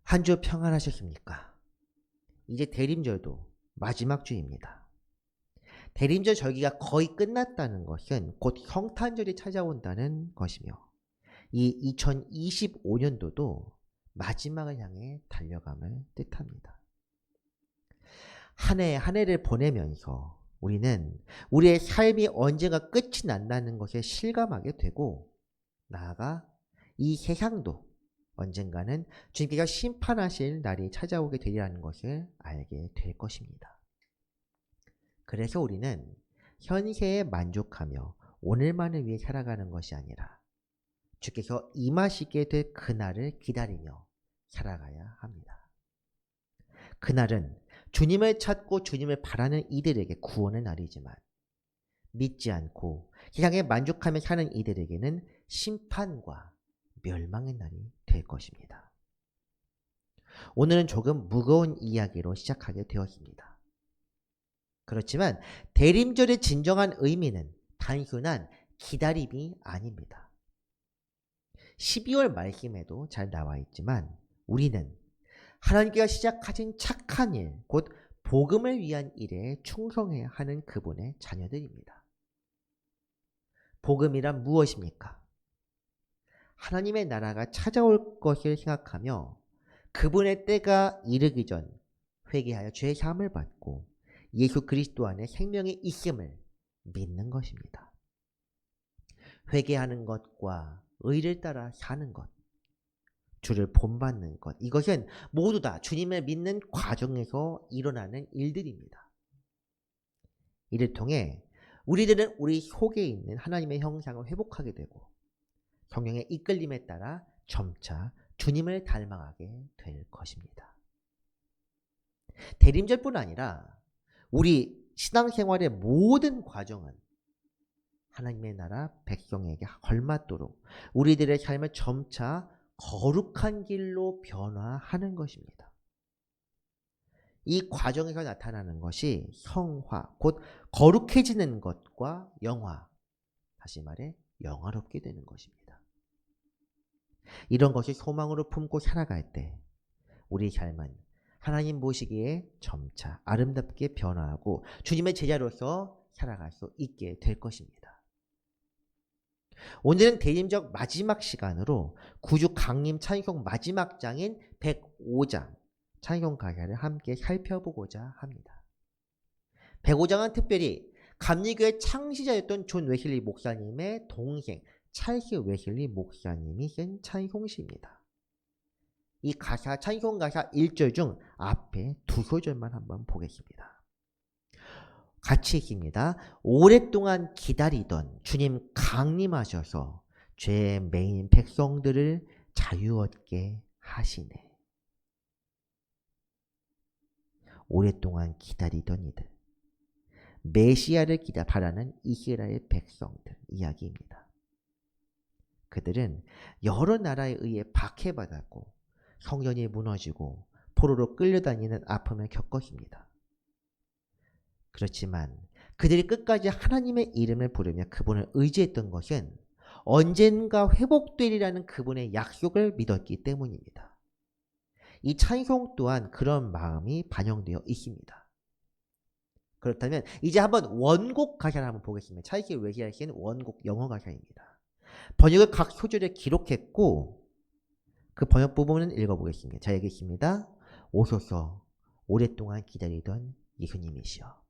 한 주 평안하셨습니까? 이제 대림절도 마지막 주입니다. 대림절 절기가 거의 끝났다는 것은 곧 성탄절이 찾아온다는 것이며 이 2025년도도 마지막을 향해 달려감을 뜻합니다. 한 해 한 해를 보내면서 우리는 우리의 삶이 언젠가 끝이 난다는 것에 실감하게 되고 나아가 이 세상도 언젠가는 주님께서 심판하실 날이 찾아오게 되리라는 것을 알게 될 것입니다. 그래서 우리는 현세에 만족하며 오늘만을 위해 살아가는 것이 아니라 주께서 임하시게 될 그날을 기다리며 살아가야 합니다. 그날은 주님을 찾고 주님을 바라는 이들에게 구원의 날이지만 믿지 않고 세상에 만족하며 사는 이들에게는 심판과 멸망의 날이 될 것입니다. 오늘은 조금 무거운 이야기로 시작하게 되었습니다. 그렇지만 대림절의 진정한 의미는 단순한 기다림이 아닙니다. 12월 말씀에도 잘 나와 있지만 우리는 하나님께서 시작하신 착한 일, 곧 복음을 위한 일에 충성해야 하는 그분의 자녀들입니다. 복음이란 무엇입니까? 하나님의 나라가 찾아올 것을 생각하며 그분의 때가 이르기 전 회개하여 죄의 사함을 받고 예수 그리스도 안에 생명이 있음을 믿는 것입니다. 회개하는 것과 의를 따라 사는 것, 주를 본받는 것, 이것은 모두 다 주님을 믿는 과정에서 일어나는 일들입니다. 이를 통해 우리들은 우리 속에 있는 하나님의 형상을 회복하게 되고 성령의 이끌림에 따라 점차 주님을 닮아가게 될 것입니다. 대림절뿐 아니라 우리 신앙생활의 모든 과정은 하나님의 나라 백성에게 걸맞도록 우리들의 삶을 점차 거룩한 길로 변화하는 것입니다. 이 과정에서 나타나는 것이 성화, 곧 거룩해지는 것과 영화, 다시 말해 영화롭게 되는 것입니다. 이런 것을 소망으로 품고 살아갈 때 우리 삶은 하나님 보시기에 점차 아름답게 변화하고 주님의 제자로서 살아갈 수 있게 될 것입니다. 오늘은 대림절 마지막 시간으로 구주 강림 찬송 마지막 장인 105장 찬송 가사를 함께 살펴보고자 합니다. 105장은 특별히 감리교의 창시자였던 존 웨슬리 목사님의 동생 찰스 웨슬리 목사님이 쓴 찬송시입니다. 이 가사, 찬송 가사 1절 중 앞에 두 소절만 한번 보겠습니다. 같이 읽습니다. 오랫동안 기다리던 주님 강림하셔서 죄에 매인 백성들을 자유 얻게 하시네. 오랫동안 기다리던 이들, 메시아를 바라는 이스라엘 백성들 이야기입니다. 그들은 여러 나라에 의해 박해받았고 성전이 무너지고 포로로 끌려다니는 아픔을 겪었습니다. 그렇지만 그들이 끝까지 하나님의 이름을 부르며 그분을 의지했던 것은 언젠가 회복되리라는 그분의 약속을 믿었기 때문입니다. 이 찬송 또한 그런 마음이 반영되어 있습니다. 그렇다면 이제 한번 원곡 가사를 한번 보겠습니다. 찰스 웨슬리가 쓴 원곡 영어 가사입니다. 번역을 각 소절에 기록했고 그 번역 부분은 읽어보겠습니다. 자, 읽겠습니다. 오소서 오랫동안 기다리던 예수님이시여.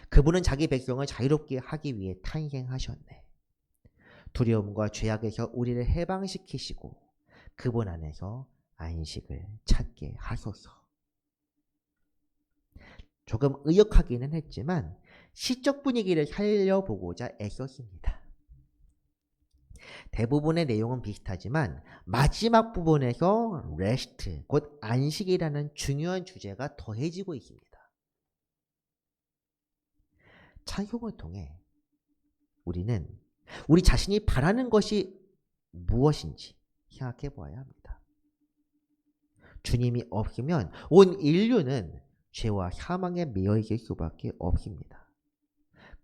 그분은 자기 백성을 자유롭게 하기 위해 탄생하셨네. 두려움과 죄악에서 우리를 해방시키시고 그분 안에서 안식을 찾게 하소서. 조금 의역하기는 했지만 시적 분위기를 살려보고자 애썼습니다. 대부분의 내용은 비슷하지만 마지막 부분에서 레스트, 곧 안식이라는 중요한 주제가 더해지고 있습니다. 찬송을 통해 우리는 우리 자신이 바라는 것이 무엇인지 생각해 보아야 합니다. 주님이 없으면 온 인류는 죄와 사망에 매여 있을 수밖에 없습니다.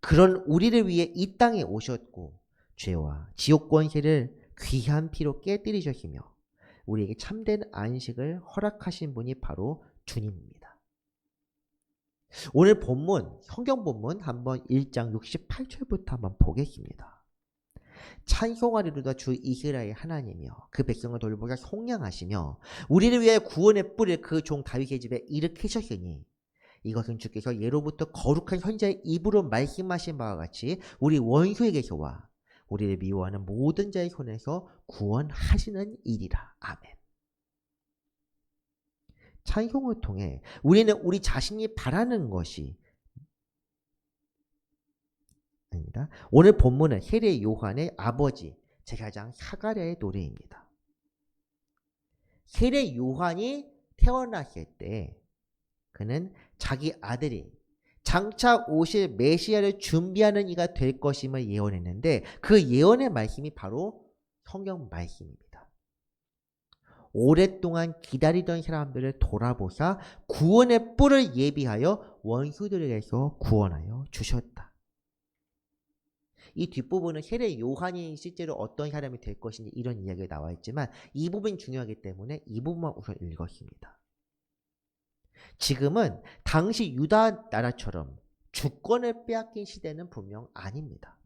그런 우리를 위해 이 땅에 오셨고 죄와 지옥 권세를 귀한 피로 깨뜨리셨으며 우리에게 참된 안식을 허락하신 분이 바로 주님입니다. 오늘 본문, 성경 본문 한번 1장 68절부터 한번 보겠습니다. 찬송하리로다 주 이스라엘 하나님이여 그 백성을 돌보사 속량하시며 우리를 위하여 구원의 뿔을 그 종 다윗의 집에 일으키셨으니 이것은 주께서 예로부터 거룩한 선자의 입으로 말씀하신 바와 같이 우리 원수에게서와 우리를 미워하는 모든 자의 손에서 구원하시는 일이라. 아멘. 찬송을 통해 우리는 우리 자신이 바라는 것이 아닙니다. 오늘 본문은 세례 요한의 아버지 제사장 사가랴의 노래입니다. 세례 요한이 태어났을 때 그는 자기 아들이 장차 오실 메시아를 준비하는 이가 될 것임을 예언했는데 그 예언의 말씀이 바로 성경 말씀입니다. 오랫동안 기다리던 사람들을 돌아보사 구원의 뿔을 예비하여 원수들에게서 구원하여 주셨다. 이 뒷부분은 세례 요한이 실제로 어떤 사람이 될 것인지 이런 이야기가 나와 있지만 이 부분이 중요하기 때문에 이 부분만 우선 읽었습니다. 지금은 당시 유다 나라처럼 주권을 빼앗긴 시대는 분명 아닙니다.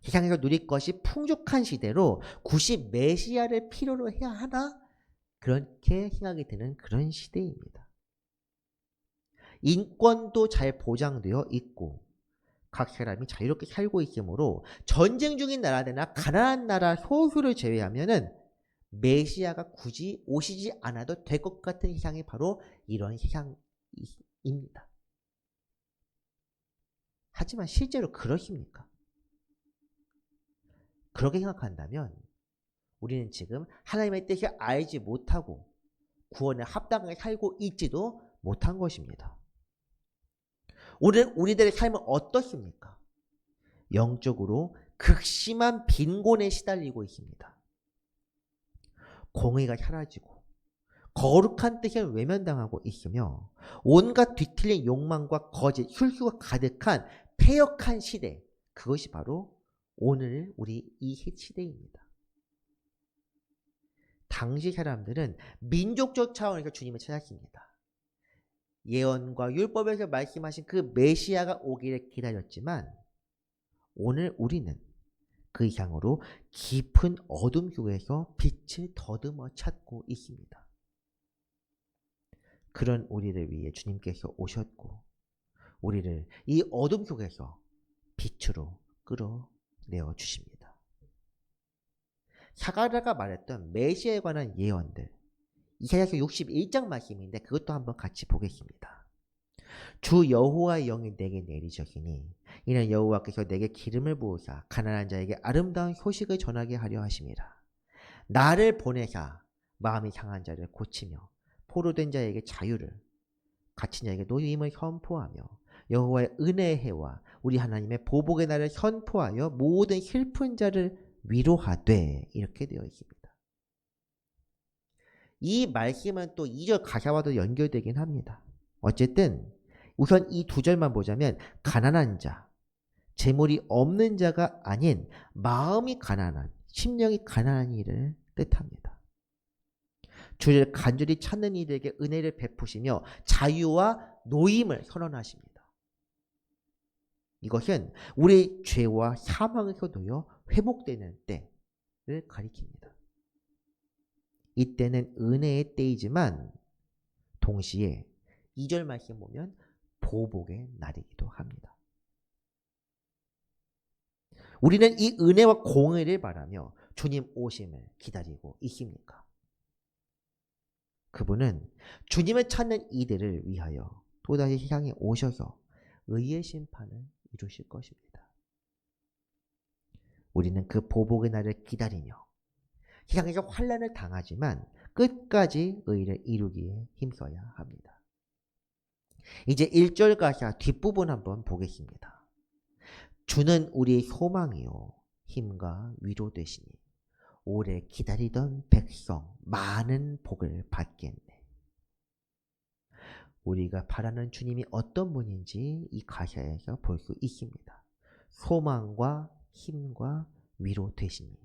세상에서 누릴 것이 풍족한 시대로 굳이 메시아를 필요로 해야 하나? 그렇게 생각이 드는 그런 시대입니다. 인권도 잘 보장되어 있고 각 사람이 자유롭게 살고 있으므로 전쟁 중인 나라들이나 가난한 나라 소수를 제외하면은 메시아가 굳이 오시지 않아도 될 것 같은 세상이 바로 이런 세상입니다. 하지만 실제로 그렇습니까? 그렇게 생각한다면 우리는 지금 하나님의 뜻을 알지 못하고 구원에 합당하게 살고 있지도 못한 것입니다. 오늘 우리들의 삶은 어떻습니까? 영적으로 극심한 빈곤에 시달리고 있습니다. 공의가 사라지고 거룩한 뜻을 외면당하고 있으며 온갖 뒤틀린 욕망과 거짓, 술수가 가득한 패역한 시대, 그것이 바로 오늘 우리 이 시대입니다. 당시 사람들은 민족적 차원에서 주님을 찾았습니다. 예언과 율법에서 말씀하신 그 메시아가 오기를 기다렸지만 오늘 우리는 그 이상으로 깊은 어둠 속에서 빛을 더듬어 찾고 있습니다. 그런 우리를 위해 주님께서 오셨고 우리를 이 어둠 속에서 빛으로 끌어내어 주십니다. 사가랴가 말했던 메시아에 관한 예언들, 이사야서 61장 말씀인데 그것도 한번 같이 보겠습니다. 주 여호와의 영이 내게 내리셨으니 이는 여호와께서 내게 기름을 부으사 가난한 자에게 아름다운 소식을 전하게 하려 하심이라. 나를 보내사 마음이 상한 자를 고치며 포로된 자에게 자유를, 갇힌 자에게 노임을 선포하며 여호와의 은혜의 해와 우리 하나님의 보복의 날을 선포하여 모든 슬픈 자를 위로하되, 이렇게 되어 있습니다. 이 말씀은 또 2절 가사와도 연결되긴 합니다. 어쨌든 우선 이 두 절만 보자면 가난한 자, 재물이 없는 자가 아닌 마음이 가난한, 심령이 가난한 이를 뜻합니다. 주를 간절히 찾는 이들에게 은혜를 베푸시며 자유와 노임을 선언하십니다. 이것은 우리 죄와 사망에서 놓여 회복되는 때를 가리킵니다. 이때는 은혜의 때이지만 동시에 2절 말씀 보면 보복의 날이기도 합니다. 우리는 이 은혜와 공의를 바라며 주님 오심을 기다리고 있습니까? 그분은 주님을 찾는 이들을 위하여 또다시 세상에 오셔서 의의 심판을 이루실 것입니다. 우리는 그 보복의 날을 기다리며 세상에서 환난을 당하지만 끝까지 의를 이루기에 힘써야 합니다. 이제 1절 가사 뒷부분 한번 보겠습니다. 주는 우리의 소망이요 힘과 위로 되시니 오래 기다리던 백성 많은 복을 받겠네. 우리가 바라는 주님이 어떤 분인지 이 가사에서 볼 수 있습니다. 소망과 힘과 위로 되시니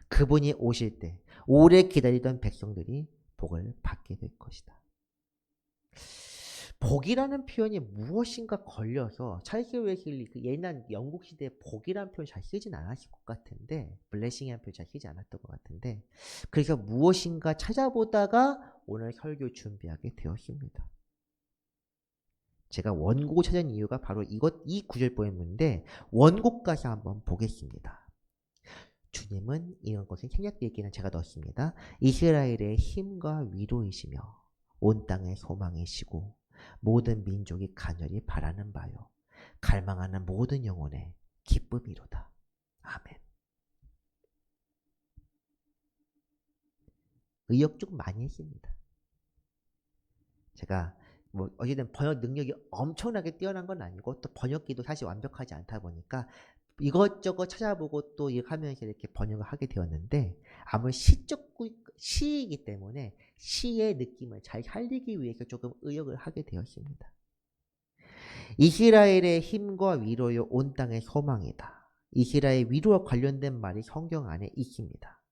그분이 오실 때 오래 기다리던 백성들이 복을 받게 될 것이다. 복이라는 표현이 무엇인가 걸려서 찰스 웨슬리 그 옛날 영국 시대에 복이라는 표현 잘 쓰진 않았을 것 같은데, 블레싱이라는 표현 잘 쓰지 않았던 것 같은데, 그래서 무엇인가 찾아보다가 오늘 설교 준비하게 되었습니다. 제가 원곡을 찾은 이유가 바로 이 구절 포인트인데, 원곡까지 한번 보겠습니다. 주님은 이런 것을 생략 얘기는 제가 넣었습니다. 이스라엘의 힘과 위로이시며 온 땅의 소망이시고 모든 민족이 간절히 바라는 바요 갈망하는 모든 영혼의 기쁨이로다. 아멘. 의역 좀 많이 했습니다. 제가 어쨌든 번역 능력이 엄청나게 뛰어난 건 아니고 또 번역기도 사실 완벽하지 않다 보니까 이것저것 찾아보고 또 하면서 이렇게 번역을 하게 되었는데, 아무래도 시이기 때문에 시의 느낌을 잘 살리기 위해서 조금 의역을 하게 되었습니다. 이스라엘의 힘과 위로요 온 땅의 소망이다. 이스라엘 위로와 관련된 말이 성경 안에 있습니다.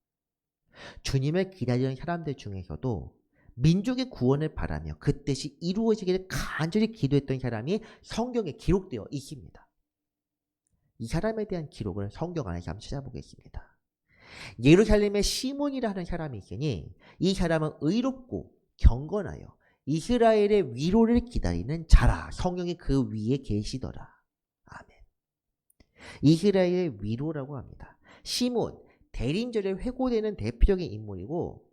주님을 기다리는 사람들 중에서도 민족의 구원을 바라며 그 뜻이 이루어지기를 간절히 기도했던 사람이 성경에 기록되어 있습니다. 이 사람에 대한 기록을 성경 안에서 한번 찾아보겠습니다. 예루살렘에 시몬이라는 사람이 있으니 이 사람은 의롭고 경건하여 이스라엘의 위로를 기다리는 자라. 성령이 그 위에 계시더라. 아멘. 이스라엘의 위로라고 합니다. 시몬, 대림절에 회고되는 대표적인 인물이고,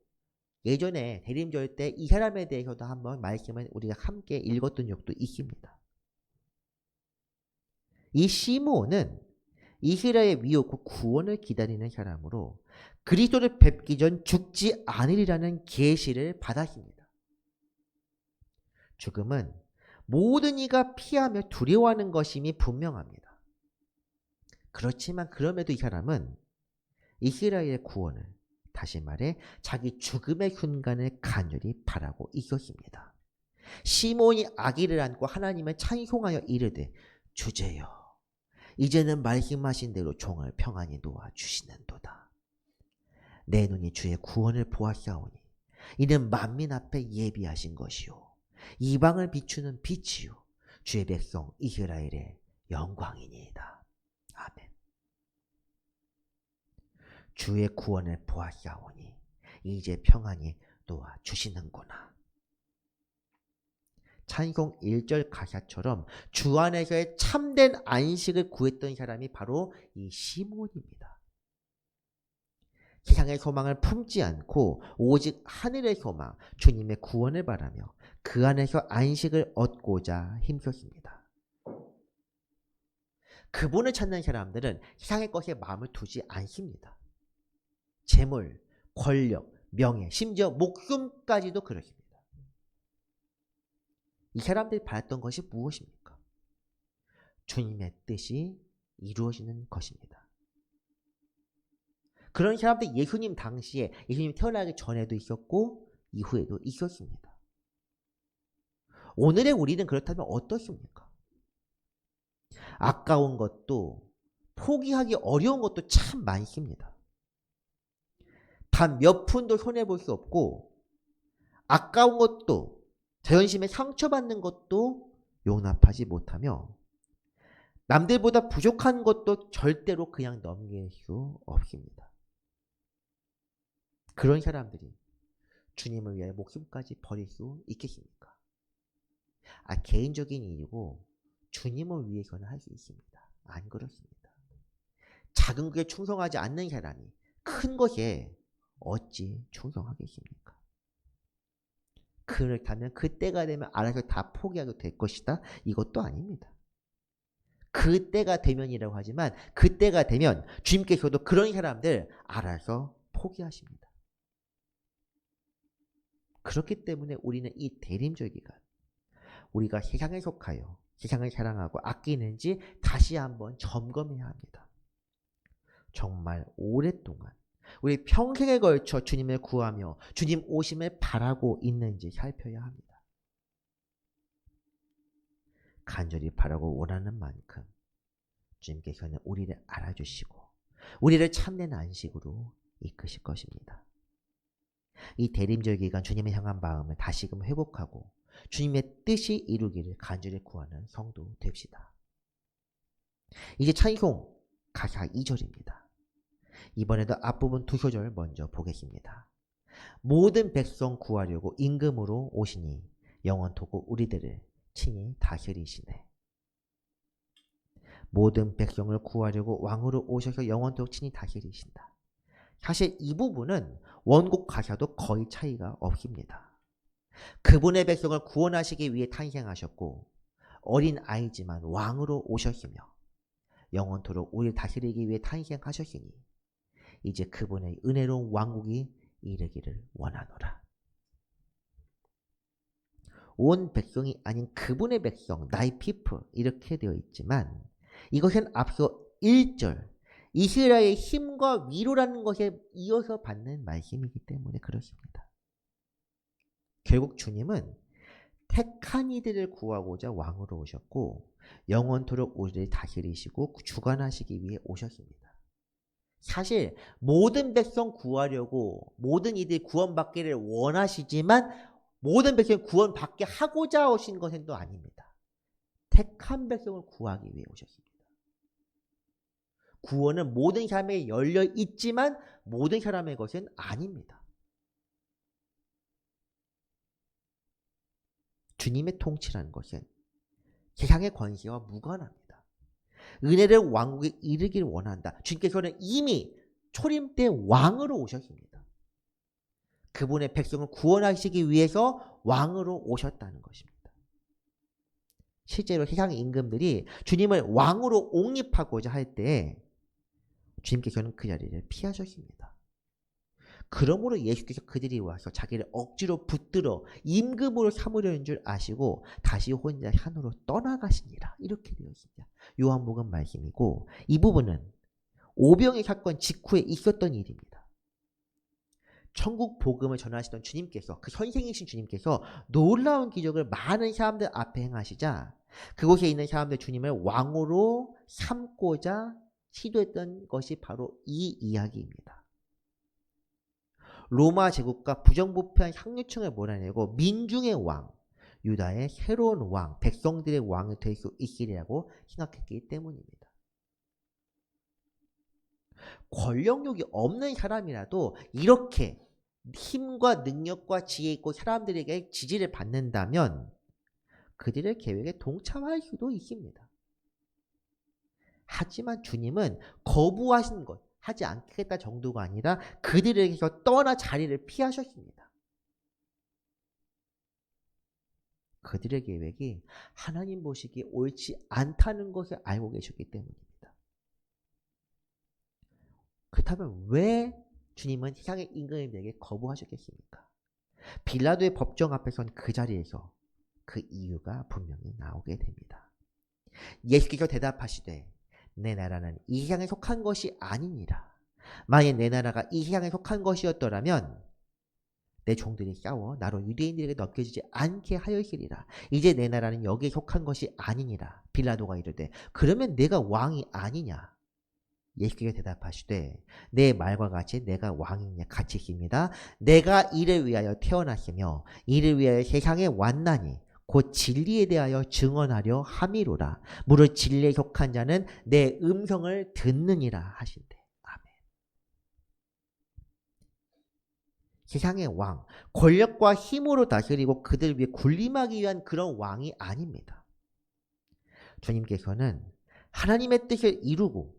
예전에 대림절 때 이 사람에 대해서도 한번 말씀을 우리가 함께 읽었던 적도 있습니다. 이 시몬은 이스라엘의 위협과 구원을 기다리는 사람으로 그리스도를 뵙기 전 죽지 않으리라는 계시를 받았습니다. 죽음은 모든 이가 피하며 두려워하는 것임이 분명합니다. 그렇지만 그럼에도 이 사람은 이스라엘의 구원을, 다시 말해 자기 죽음의 순간을 간절히 바라고 있었습니다. 시몬이 아기를 안고 하나님을 찬송하여 이르되 주제여 이제는 말씀하신 대로 종을 평안히 놓아주시는도다. 내 눈이 주의 구원을 보았사오니 이는 만민 앞에 예비하신 것이요 이방을 비추는 빛이요 주의 백성 이스라엘의 영광이니이다. 아멘. 주의 구원을 보았사오니 이제 평안히 놓아주시는구나. 찬송 1절 가사처럼 주 안에서의 참된 안식을 구했던 사람이 바로 이 시몬입니다. 세상의 소망을 품지 않고 오직 하늘의 소망, 주님의 구원을 바라며 그 안에서 안식을 얻고자 힘썼습니다. 그분을 찾는 사람들은 세상의 것에 마음을 두지 않습니다. 재물, 권력, 명예, 심지어 목숨까지도 그렇습니다. 이 사람들이 바랐던 것이 무엇입니까? 주님의 뜻이 이루어지는 것입니다. 그런 사람들이 예수님 당시에, 예수님 태어나기 전에도 있었고 이후에도 있었습니다. 오늘의 우리는 그렇다면 어떻습니까? 아까운 것도 포기하기 어려운 것도 참 많습니다. 단 몇 푼도 손해볼 수 없고 아까운 것도 자존심에 상처받는 것도 용납하지 못하며 남들보다 부족한 것도 절대로 그냥 넘길 수 없습니다. 그런 사람들이 주님을 위해 목숨까지 버릴 수 있겠습니까? 개인적인 일이고 주님을 위해서는 할 수 있습니다. 안 그렇습니다. 작은 것에 충성하지 않는 사람이 큰 것에 어찌 충성하겠습니까? 그렇다면 그때가 되면 알아서 다 포기하게 될 것이다? 이것도 아닙니다. 그때가 되면이라고 하지만 그때가 되면 주님께서도 그런 사람들 알아서 포기하십니다. 그렇기 때문에 우리는 이 대림절 기간 우리가 세상에 속하여 세상을 사랑하고 아끼는지 다시 한번 점검해야 합니다. 정말 오랫동안 우리 평생에 걸쳐 주님을 구하며 주님 오심을 바라고 있는지 살펴야 합니다. 간절히 바라고 원하는 만큼 주님께서는 우리를 알아주시고 우리를 참된 안식으로 이끄실 것입니다. 이 대림절 기간 주님을 향한 마음을 다시금 회복하고 주님의 뜻이 이루기를 간절히 구하는 성도 됩시다. 이제 찬송 가사 2절입니다. 이번에도 앞부분 두 소절 먼저 보겠습니다. 모든 백성 구하려고 임금으로 오시니 영원토록 우리들을 친히 다스리시네. 모든 백성을 구하려고 왕으로 오셔서 영원토록 친히 다스리신다. 사실 이 부분은 원곡 가사도 거의 차이가 없습니다. 그분의 백성을 구원하시기 위해 탄생하셨고 어린 아이지만 왕으로 오셨으며 영원토록 우리를 다스리기 위해 탄생하셨으니 이제 그분의 은혜로운 왕국이 이르기를 원하노라. 온 백성이 아닌 그분의 백성, 나의 people 이렇게 되어 있지만 이것은 앞서 1절 이스라엘의 힘과 위로라는 것에 이어서 받는 말씀이기 때문에 그렇습니다. 결국 주님은 택한 이들을 구하고자 왕으로 오셨고 영원토록 우리를 다스리시고 주관하시기 위해 오셨습니다. 사실 모든 백성 구하려고 모든 이들이 구원받기를 원하시지만 모든 백성이 구원받게 하고자 오신 것은 또 아닙니다. 택한 백성을 구하기 위해 오셨습니다. 구원은 모든 사람에게 열려 있지만 모든 사람의 것은 아닙니다. 주님의 통치라는 것은 세상의 권세와 무관합니다. 은혜를 왕국에 이르기를 원한다. 주님께서는 이미 초림 때 왕으로 오셨습니다. 그분의 백성을 구원하시기 위해서 왕으로 오셨다는 것입니다. 실제로 세상의 임금들이 주님을 왕으로 옹립하고자 할 때 주님께서는 그 자리를 피하셨습니다. 그러므로 예수께서 그들이 와서 자기를 억지로 붙들어 임금으로 삼으려는 줄 아시고 다시 혼자 산으로 떠나가시니라. 이렇게 되어 있습니다. 요한복음 말씀이고 이 부분은 오병의 사건 직후에 있었던 일입니다. 천국 복음을 전하시던 주님께서 그 선생이신 주님께서 놀라운 기적을 많은 사람들 앞에 행하시자 그곳에 있는 사람들 주님을 왕으로 삼고자 시도했던 것이 바로 이 이야기입니다. 로마 제국과 부정부패한 상류층을 몰아내고 민중의 왕, 유다의 새로운 왕, 백성들의 왕이 될 수 있으리라고 생각했기 때문입니다. 권력욕이 없는 사람이라도 이렇게 힘과 능력과 지혜 있고 사람들에게 지지를 받는다면 그들의 계획에 동참할 수도 있습니다. 하지만 주님은 거부하신 것, 하지 않겠다 정도가 아니라 그들에게서 떠나 자리를 피하셨습니다. 그들의 계획이 하나님 보시기에 옳지 않다는 것을 알고 계셨기 때문입니다. 그렇다면 왜 주님은 세상의 임금에게 거부하셨겠습니까? 빌라도의 법정 앞에 선 그 자리에서 그 이유가 분명히 나오게 됩니다. 예수께서 대답하시되 내 나라는 이 세상에 속한 것이 아니니라. 만약 내 나라가 이 세상에 속한 것이었더라면 내 종들이 싸워 나로 유대인들에게 넘겨지지 않게 하였으리라. 이제 내 나라는 여기에 속한 것이 아니니라. 빌라도가 이르되 그러면 내가 왕이 아니냐? 예수께서 대답하시되 내 말과 같이 내가 왕이냐 같이 있습니다. 내가 이를 위하여 태어났으며 이를 위하여 세상에 왔나니 곧 진리에 대하여 증언하려 함이로라. 무릇 진리에 속한 자는 내 음성을 듣느니라 하신대. 아멘. 세상의 왕, 권력과 힘으로 다스리고 그들 위해 군림하기 위한 그런 왕이 아닙니다. 주님께서는 하나님의 뜻을 이루고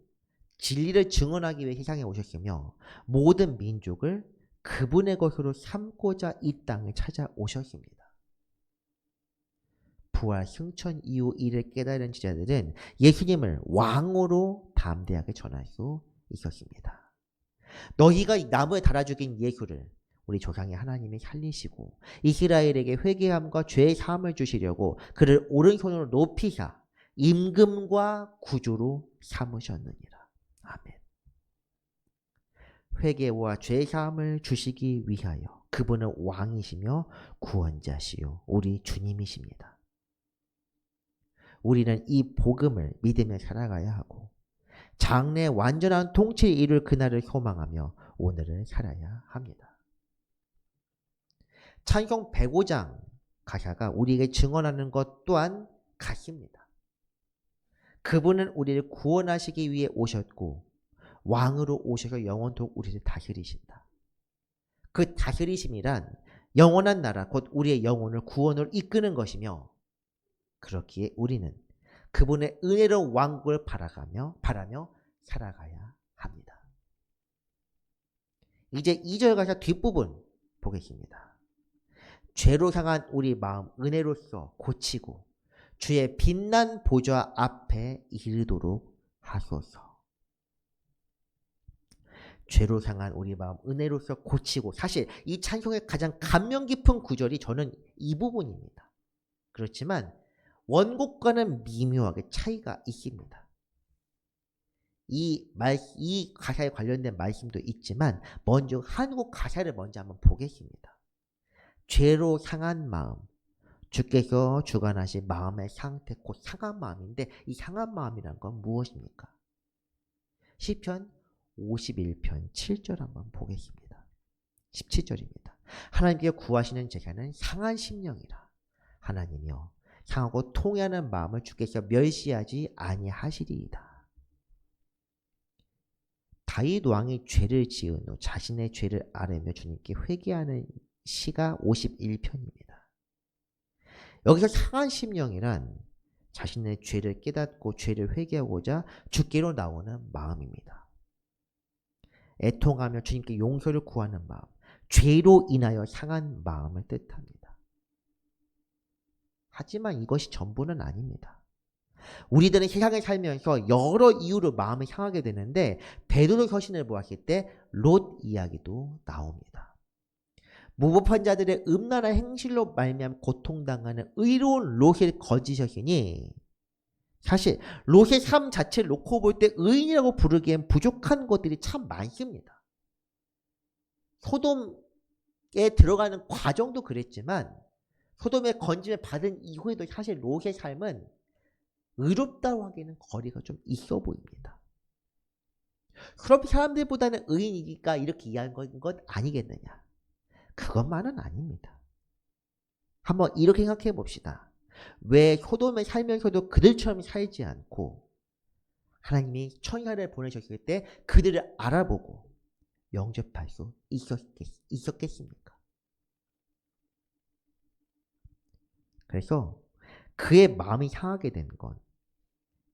진리를 증언하기 위해 세상에 오셨으며 모든 민족을 그분의 것으로 삼고자 이 땅에 찾아오셨습니다. 부활 승천 이후 이를 깨달은 지자들은 예수님을 왕으로 담대하게 전할 수 있었습니다. 너희가 나무에 달아 죽인 예수를 우리 조상의 하나님이 살리시고 이스라엘에게 회개함과 죄의 사함을 주시려고 그를 오른손으로 높이사 임금과 구주로 삼으셨느니라. 아멘. 회개와 죄의 사함을 주시기 위하여 그분은 왕이시며 구원자시요 우리 주님이십니다. 우리는 이 복음을 믿으며 살아가야 하고 장래의 완전한 통치를 이룰 그날을 소망하며 오늘을 살아야 합니다. 찬송 105장 가사가 우리에게 증언하는 것 또한 같습니다. 그분은 우리를 구원하시기 위해 오셨고 왕으로 오셔서 영원토록 우리를 다스리신다. 그 다스리심이란 영원한 나라 곧 우리의 영혼을 구원으로 이끄는 것이며 그렇기에 우리는 그분의 은혜로운 왕국을 바라며 살아가야 합니다. 이제 2절 가사 뒷부분 보겠습니다. 죄로 향한 우리 마음 은혜로써 고치고 주의 빛난 보좌 앞에 이르도록 하소서. 죄로 향한 우리 마음 은혜로써 고치고, 사실 이 찬송의 가장 감명 깊은 구절이 저는 이 부분입니다. 그렇지만 원곡과는 미묘하게 차이가 있습니다. 이 가사에 관련된 말씀도 있지만 먼저 한국 가사를 먼저 한번 보겠습니다. 죄로 향한 마음, 주께서 주관하신 마음의 상태, 곧 상한 마음인데 이 상한 마음이란 건 무엇입니까? 시편 51편 7절 한번 보겠습니다. 17절입니다. 하나님께 구하시는 제자는 상한 심령이라. 하나님이여 상하고 통회하는 마음을 주께서 멸시하지 아니하시리이다. 다윗 왕이 죄를 지은 후 자신의 죄를 아뢰며 주님께 회개하는 시가 51편입니다. 여기서 상한 심령이란 자신의 죄를 깨닫고 죄를 회개하고자 주께로 나오는 마음입니다. 애통하며 주님께 용서를 구하는 마음, 죄로 인하여 상한 마음을 뜻합니다. 하지만 이것이 전부는 아닙니다. 우리들은 세상에 살면서 여러 이유로 마음이 상하게 되는데 베드로 서신을 보았을 때 롯 이야기도 나옵니다. 무법한 자들의 음란한 행실로 말미암아 고통당하는 의로운 롯의 거짓이시니 사실 롯의 삶 자체를 놓고 볼 때 의인이라고 부르기엔 부족한 것들이 참 많습니다. 소돔에 들어가는 과정도 그랬지만 소돔의 건짐을 받은 이후에도 사실 롯의 삶은 의롭다고 하기에는 거리가 좀 있어 보입니다. 그럼 사람들보다는 의인이니까 이렇게 이해하는 것 아니겠느냐? 그것만은 아닙니다. 한번 이렇게 생각해 봅시다. 왜 소돔에 살면서도 그들처럼 살지 않고 하나님이 천사를 보내셨을 때 그들을 알아보고 영접할 수 있었겠습니까? 그래서 그의 마음이 상하게 된 건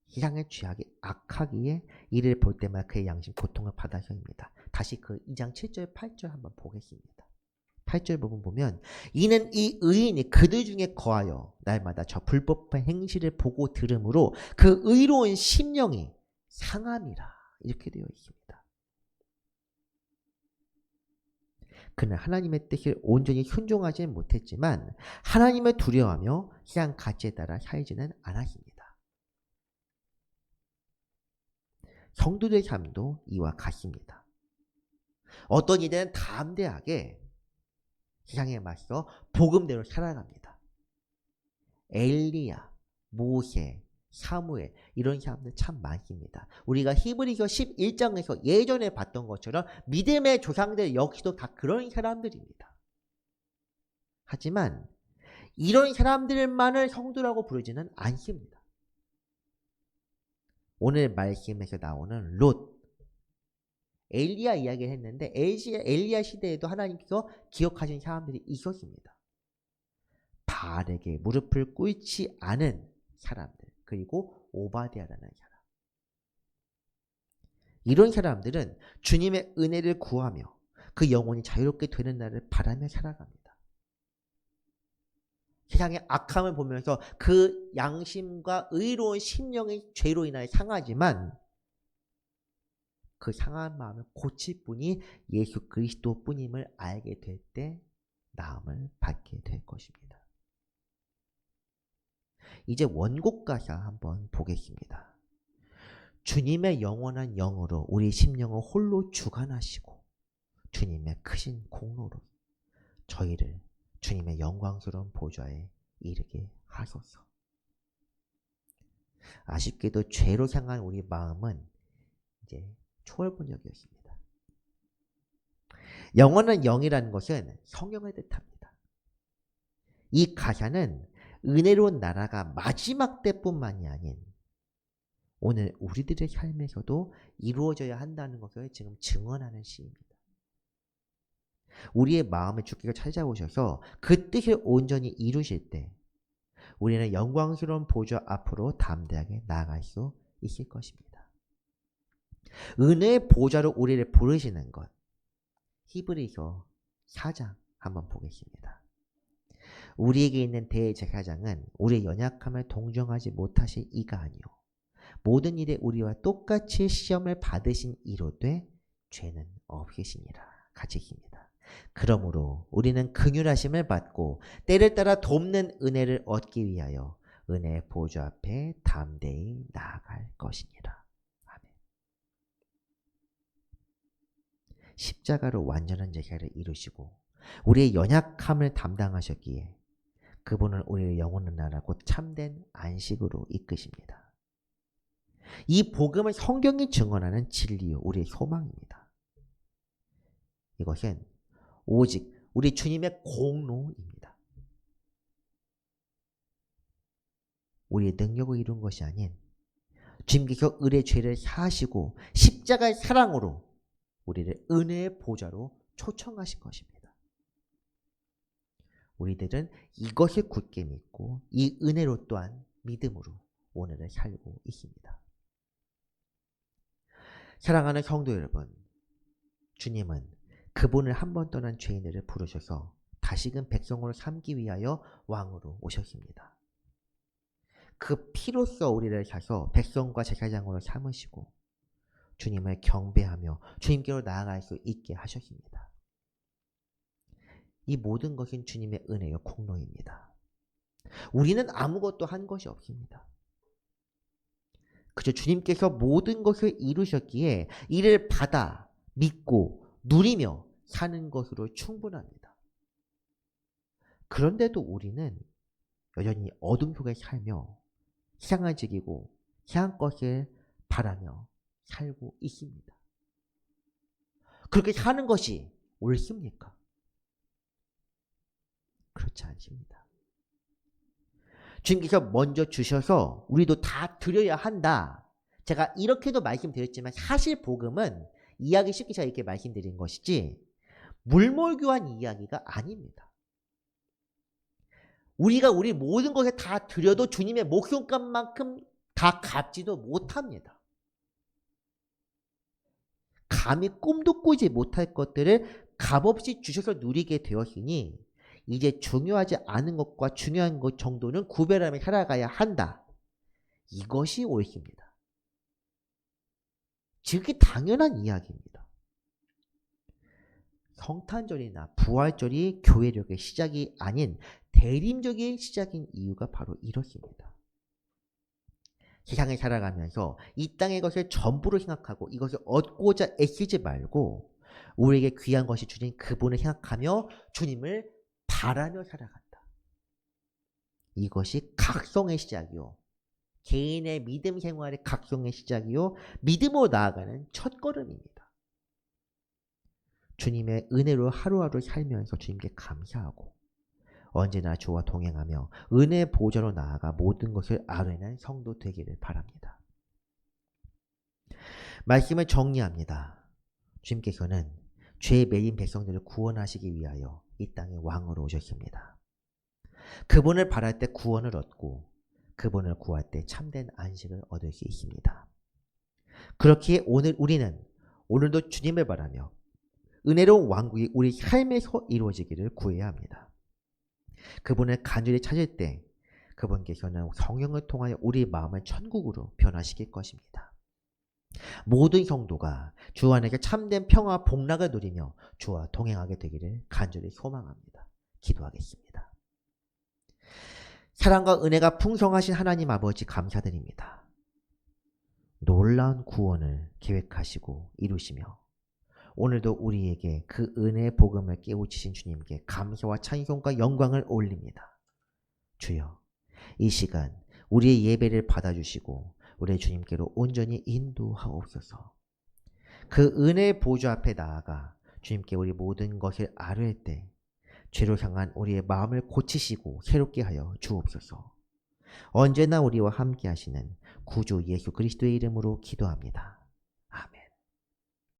세상의 죄악이 악하기에 이를 볼 때마다 그의 양심 고통을 받아서입니다. 다시 그 2장 7절 8절 한번 보겠습니다. 8절 부분 보면 이는 이 의인이 그들 중에 거하여 날마다 저 불법한 행실을 보고 들으므로 그 의로운 심령이 상함이라 이렇게 되어 있습니다. 그는 하나님의 뜻을 온전히 순종하지는 못했지만 하나님을 두려워하며 세상 가치에 따라 살지는 않았습니다. 성도들의 삶도 이와 같습니다. 어떤 이들은 담대하게 세상에 맞서 복음대로 살아갑니다. 엘리야, 모세, 사무엘 이런 사람들 참 많습니다. 우리가 히브리서 11장에서 예전에 봤던 것처럼 믿음의 조상들 역시도 다 그런 사람들입니다. 하지만 이런 사람들만을 성도라고 부르지는 않습니다. 오늘 말씀에서 나오는 롯, 엘리야 이야기를 했는데 엘리야 시대에도 하나님께서 기억하신 사람들이 있었습니다. 바알에게 무릎을 꿇지 않은 사람들, 그리고 오바댜라는 사람. 이런 사람들은 주님의 은혜를 구하며 그 영혼이 자유롭게 되는 날을 바라며 살아갑니다. 세상의 악함을 보면서 그 양심과 의로운 심령의 죄로 인하여 상하지만 그 상한 마음을 고칠 분이 예수 그리스도 뿐임을 알게 될 때 나음을 받게 될 것입니다. 이제 원곡 가사 한번 보겠습니다. 주님의 영원한 영으로 우리 심령을 홀로 주관하시고 주님의 크신 공로로 저희를 주님의 영광스러운 보좌에 이르게 하소서. 아쉽게도 죄로 향한 우리 마음은 이제 초월번역이었습니다. 영원한 영이라는 것은 성령을 뜻합니다. 이 가사는 은혜로운 나라가 마지막 때뿐만이 아닌 오늘 우리들의 삶에서도 이루어져야 한다는 것을 지금 증언하는 시입니다. 우리의 마음의 주께가 찾아오셔서 그 뜻을 온전히 이루실 때 우리는 영광스러운 보좌 앞으로 담대하게 나아갈 수 있을 것입니다. 은혜의 보좌로 우리를 부르시는 것. 히브리서 4장 한번 보겠습니다. 우리에게 있는 대제사장은 우리의 연약함을 동정하지 못하실 이가 아니요 모든 일에 우리와 똑같이 시험을 받으신 이로되 죄는 없으시니라. 같이 읽습니다. 그러므로 우리는 긍휼하심을 받고 때를 따라 돕는 은혜를 얻기 위하여 은혜의 보좌 앞에 담대히 나아갈 것이니라. 아멘. 십자가로 완전한 제사를 이루시고 우리의 연약함을 담당하셨기에 그분은 우리의 영원한 나라 곧 참된 안식으로 이끄십니다. 이 복음을 성경이 증언하는 진리요 우리의 소망입니다. 이것은 오직 우리 주님의 공로입니다. 우리의 능력을 이룬 것이 아닌 주님께서 의의 죄를 사하시고 십자가의 사랑으로 우리를 은혜의 보좌로 초청하신 것입니다. 우리들은 이것을 굳게 믿고 이 은혜로 또한 믿음으로 오늘을 살고 있습니다. 사랑하는 성도 여러분, 주님은 그분을 한 번 떠난 죄인들을 부르셔서 다시금 백성으로 삼기 위하여 왕으로 오셨습니다. 그 피로써 우리를 사서 백성과 제사장으로 삼으시고 주님을 경배하며 주님께로 나아갈 수 있게 하셨습니다. 이 모든 것은 주님의 은혜요 공로입니다. 우리는 아무것도 한 것이 없습니다. 그저 주님께서 모든 것을 이루셨기에 이를 받아 믿고 누리며 사는 것으로 충분합니다. 그런데도 우리는 여전히 어둠 속에 살며 세상을 즐기고 세상 것을 바라며 살고 있습니다. 그렇게 사는 것이 옳습니까? 그렇지 않습니다. 주님께서 먼저 주셔서 우리도 다 드려야 한다. 제가 이렇게도 말씀드렸지만 사실 복음은 이야기 쉽게 제가 이렇게 말씀드린 것이지 물몰교한 이야기가 아닙니다. 우리가 우리 모든 것을 다 드려도 주님의 목숨값만큼 다 갚지도 못합니다. 감히 꿈도 꾸지 못할 것들을 값없이 주셔서 누리게 되었으니 이제 중요하지 않은 것과 중요한 것 정도는 구별하며 살아가야 한다. 이것이 옳습니다. 즉이 당연한 이야기입니다. 성탄절이나 부활절이 교회력의 시작이 아닌 대림적인 시작인 이유가 바로 이렇습니다. 세상에 살아가면서 이 땅의 것을 전부로 생각하고 이것을 얻고자 애쓰지 말고 우리에게 귀한 것이 주신 그분을 생각하며 주님을 바라며 살아간다. 이것이 각성의 시작이요. 개인의 믿음 생활의 각성의 시작이요. 믿음으로 나아가는 첫걸음입니다. 주님의 은혜로 하루하루 살면서 주님께 감사하고 언제나 주와 동행하며 은혜의 보좌로 나아가 모든 것을 아뢰는 성도 되기를 바랍니다. 말씀을 정리합니다. 주님께서는 죄에 매인 백성들을 구원하시기 위하여 이 땅에 왕으로 오셨습니다. 그분을 바랄 때 구원을 얻고 그분을 구할 때 참된 안식을 얻을 수 있습니다. 그렇기에 오늘 우리는 오늘도 주님을 바라며 은혜로운 왕국이 우리 삶에서 이루어지기를 구해야 합니다. 그분을 간절히 찾을 때 그분께서는 성령을 통하여 우리의 마음을 천국으로 변화시킬 것입니다. 모든 성도가 주 안에서 참된 평화와 복락을 누리며 주와 동행하게 되기를 간절히 소망합니다. 기도하겠습니다. 사랑과 은혜가 풍성하신 하나님 아버지 감사드립니다. 놀라운 구원을 계획하시고 이루시며 오늘도 우리에게 그 은혜의 복음을 깨우치신 주님께 감사와 찬송과 영광을 올립니다. 주여, 이 시간 우리의 예배를 받아주시고 우리의 주님께로 온전히 인도하옵소서. 그 은혜의 보좌 앞에 나아가 주님께 우리 모든 것을 아뢰 때 죄로 향한 우리의 마음을 고치시고 새롭게 하여 주옵소서. 언제나 우리와 함께 하시는 구주 예수 그리스도의 이름으로 기도합니다.